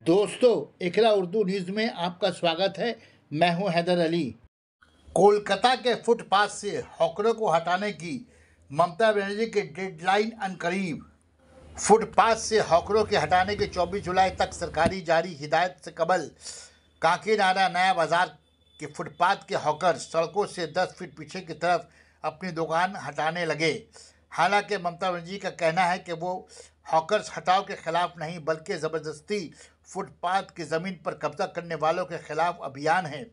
दोस्तों, इकरा उर्दू न्यूज़ में आपका स्वागत है। मैं हूं हैदर अली। कोलकाता के फुटपाथ से हॉकरों को हटाने की ममता बनर्जी की डेडलाइन अनकरीब। फुटपाथ से हॉकरों के हटाने की 24 जुलाई तक सरकारी जारी हिदायत से कबल काकीनाडा नया बाजार के फुटपाथ के हॉकर सड़कों से 10 फीट पीछे की तरफ अपनी दुकान हटाने लगे। हालांकि ममता बनर्जी का कहना है कि वो हॉकर्स हटाओ के खिलाफ नहीं बल्कि ज़बरदस्ती फुटपाथ की ज़मीन पर कब्जा करने वालों के खिलाफ अभियान है।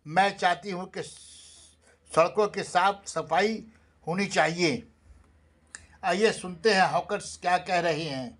मैं चाहती हूँ कि सड़कों की साफ सफाई होनी चाहिए। आइए सुनते हैं हॉकर्स क्या कह रहे हैं।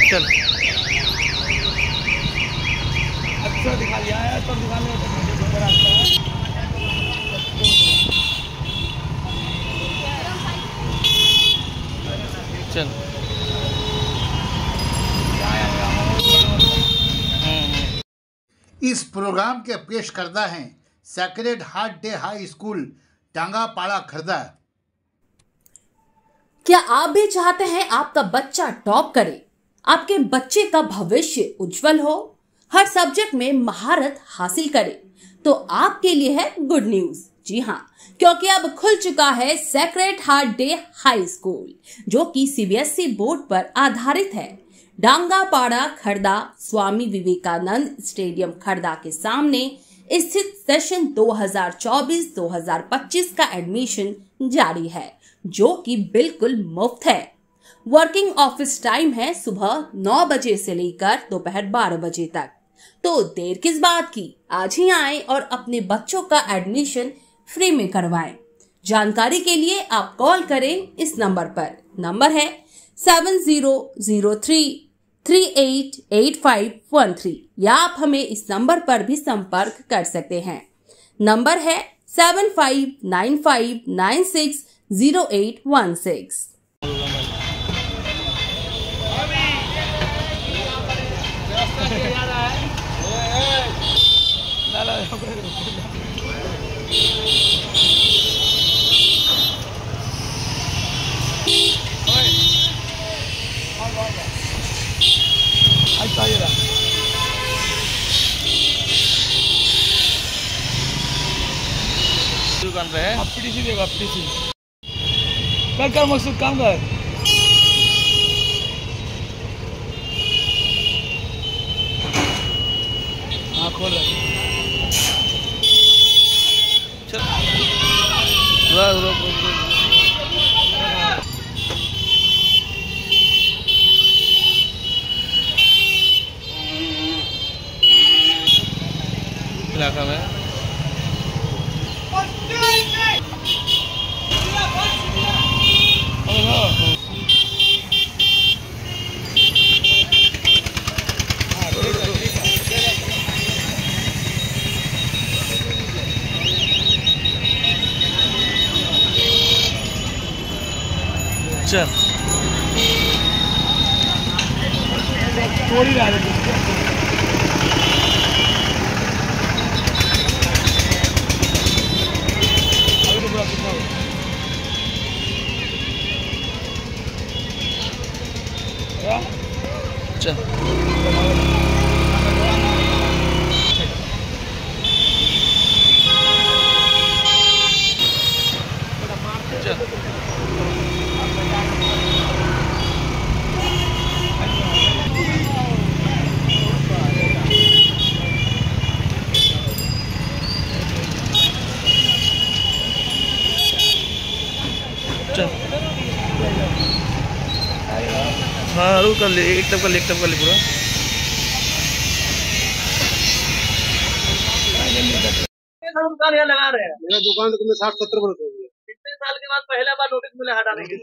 चल अच्छा दिखा लिया है तो दिखाने चल इस प्रोग्राम के पेश करदा हैं sacred heart day high school Tangapara Khurda. क्या आप भी चाहते हैं आपका बच्चा टॉप करे, आपके बच्चे का भविष्य उज्जवल हो, हर सब्जेक्ट में महारत हासिल करे? तो आपके लिए है गुड न्यूज। जी हाँ, क्योंकि अब खुल चुका है sacred heart day high school, जो कि सीबीएसई बोर्ड पर आधारित है। डांगापाड़ा खर्दा स्वामी विवेकानंद स्टेडियम खर्दा के सामने स्थित सेशन 2024-2025 का एडमिशन जारी है, जो कि बिल्कुल मुफ्त है। वर्किंग ऑफिस टाइम है सुबह 9 बजे से लेकर दोपहर 12 बजे तक। तो देर किस बात की, आज ही आएं और अपने बच्चों का एडमिशन फ्री में करवाएं। जानकारी के लिए आप कॉल करें इस नंबर पर। नंबर है 7003388513 या आप हमें इस नंबर पर भी संपर्क कर सकते हैं। नंबर है 7595960816। दुकान पे है अपीसी देगा अपीसी कर मकसूद काम कर। हाँ खोल चल इलाका में चल थोड़ी ला दे चल हाँ रुक कर ले, एक टप कर ले पूरा। दुकान यहाँ लगा रहे हैं। मेरा दुकान तो 60-70 वर्ष हो गया। कितने साल के बाद बाद पहला बार नोटिस मिला हटाने की?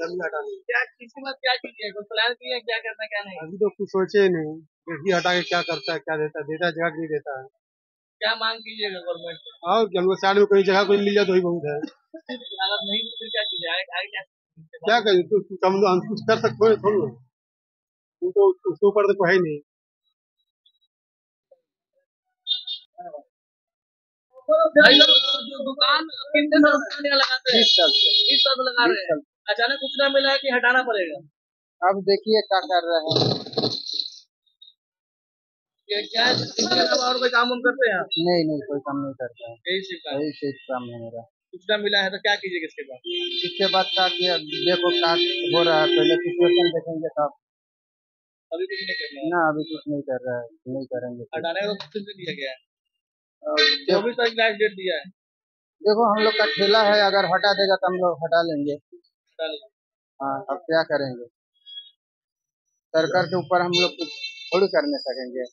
क्या किसी में क्या कीजिए, कोई प्लान किए क्या करना क्या नहीं? अभी तो कुछ सोचे ही नहीं, देखिए हटा के क्या करता है, क्या देता है जगह नहीं देता है। क्या मांग कीजिएगा गवर्नमेंट से? और क्या हमको साइड में कहीं जगह कोई मिल जाए तो ही बहुत है। अगर नहीं तो फिर क्या कीजिए, आगे क्या करें, तो हम कुछ कर सकते हैं थोड़ी ना, तो उसके ऊपर तो कोई है नहीं। भाई लोग जो दुकान कितने साल दुकान लगाते हैं? 20 साल लगा रहे हैं। अचानक सूचना मिला है कि हटाना पड़ेगा। अब देखिए क्या कर रहे हैं। क्या इसके अलावा और कोई काम हम करते हैं? नहीं कोई काम नहीं करता है, यही सिर्फ काम। यही सिर्फ काम है मेरा। सूचना मिला है तो क्या कीजिएगा इसके बाद? इसके बाद क्या किया, देखो क्या हो रहा है, पहले सिचुएशन देखेंगे तब। अभी कुछ नहीं करना है। ना अभी कुछ नहीं कर रहा है, नहीं करेंगे। हटाने का नोटिस भी दिया गया है, 24 तारीख लास्ट डेट दिया है। देखो हम लोग का ठेला है, अगर हटा देगा तो हम लोग हटा लेंगे। चल। हाँ अब क्या करेंगे, सरकार के ऊपर हम लोग कुछ थोड़ी करने सकेंगे।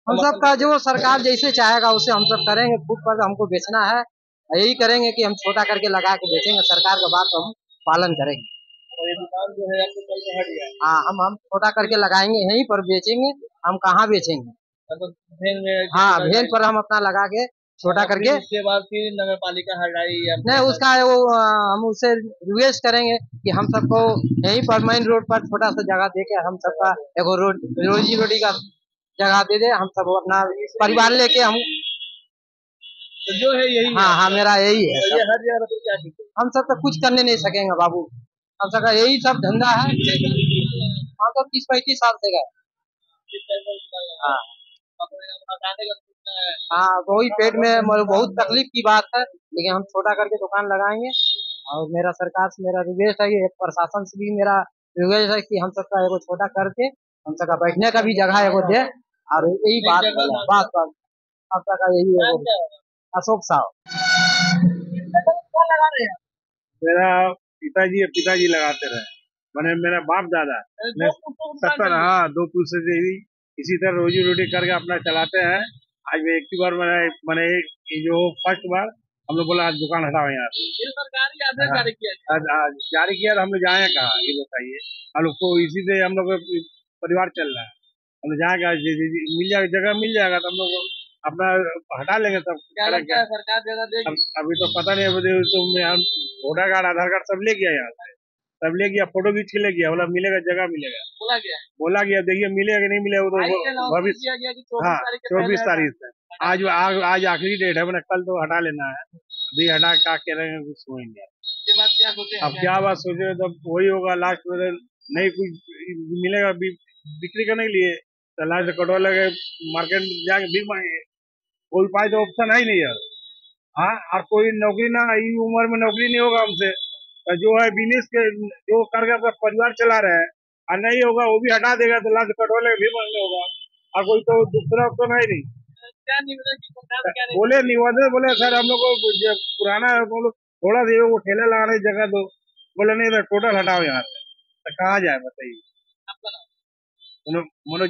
हम सब का जो सरकार जैसे चाहेगा उसे हम सब करेंगे। फूट पर हमको बेचना है, यही करेंगे कि हम छोटा करके लगा के बेचेंगे, सरकार का बात हम पालन करेंगे। और ये दुकान जो है आपको कल से हट गया है। हाँ हम छोटा करके लगाएंगे, यहीं पर बेचेंगे। हम कहाँ बेचेंगे? मतलब भेल में हाँ भेल पर हम अपना लगा के छोटा करके। इसके बाद फिर नगर पालिका हटाई या नहीं उसका वो हम उससे रिक्वेस्ट करेंगे कि हम सबको यहीं पर मेन रोड पर छोटा सा जगह दे के हम सबका एगो रोजी रोटी का जगह दे दे, हम सब अपना परिवार लेके हम। तो जो है यही हाँ मेरा यही है। ये हर जगह पे क्या कीजिए? हम सब तो कुछ करने नहीं सकेंगे बाबू, हम सबका यही सब धंधा है। हम तो 30-35 साल से गए। हाँ हाँ वही पेट में बहुत तकलीफ की बात है, लेकिन हम छोटा करके दुकान लगाएंगे। और मेरा सरकार से मेरा रिक्वेस्ट है, ये प्रशासन से भी मेरा रिक्वेस्ट है कि हम सबका एगो छोटा करके हम सबका बैठने का भी जगह एगो दे। और यही बात अब तक यही है। अशोक साहब मेरा पिताजी लगाते रहे, मैंने मेरा बाप दादा 70 हाँ 2 पुरुष से इसी तरह रोजी रोटी करके अपना चलाते हैं। आज मैं एक ही बार मैंने जो फर्स्ट बार हम लोग बोला आज दुकान हटाओ यहाँ से। सरकारी आदेश जारी किया जारी किया, हम लोग जाए कहाँ ये बताइए। हम लोग को इसी से हम लोग परिवार चल रहा है, हम लोग जाएगा मिल जाएगा जगह मिल जाएगा तो हम लोग अपना हटा लेंगे। सब क्या सरकार जगह देगी? अभी तो पता नहीं, अभी तो वोटर कार्ड आधार कार्ड सब ले गया यहाँ से, सब ले गया, फोटो खींच के ले गया, बोला मिलेगा जगह मिलेगा, बोला गया देखिए मिलेगा कि नहीं मिलेगा तो भविष्य। हाँ 24 तारीख से आज आखिरी डेट है, मैंने कल तो हटा लेना है। अभी हटा क्या कह रहे हैं कुछ समझ नहीं। अब क्या बात सोचे तो वही होगा, लास्ट में नहीं कुछ मिलेगा बिक्री करने के लिए तो लास्ट कटवा लगे मार्केट जाके बिक मांगे, कोई उपाय तो ऑप्शन है ही नहीं है। हाँ और कोई नौकरी ना, इस उम्र में नौकरी नहीं होगा हमसे, जो है बिजनेस के जो करके अपना परिवार चला रहे हैं और नहीं होगा वो भी हटा देगा तो लास्ट कटवा लगे भी मांगने होगा, और कोई तो दूसरा ऑप्शन है नहीं। बोले निवेदन बोले सर हम लोग को पुराना थोड़ा सा वो ठेला लगाने की जगह दो, बोले नहीं टोटल हटाओ यहाँ से, तो कहाँ जाए बताइए। मनोज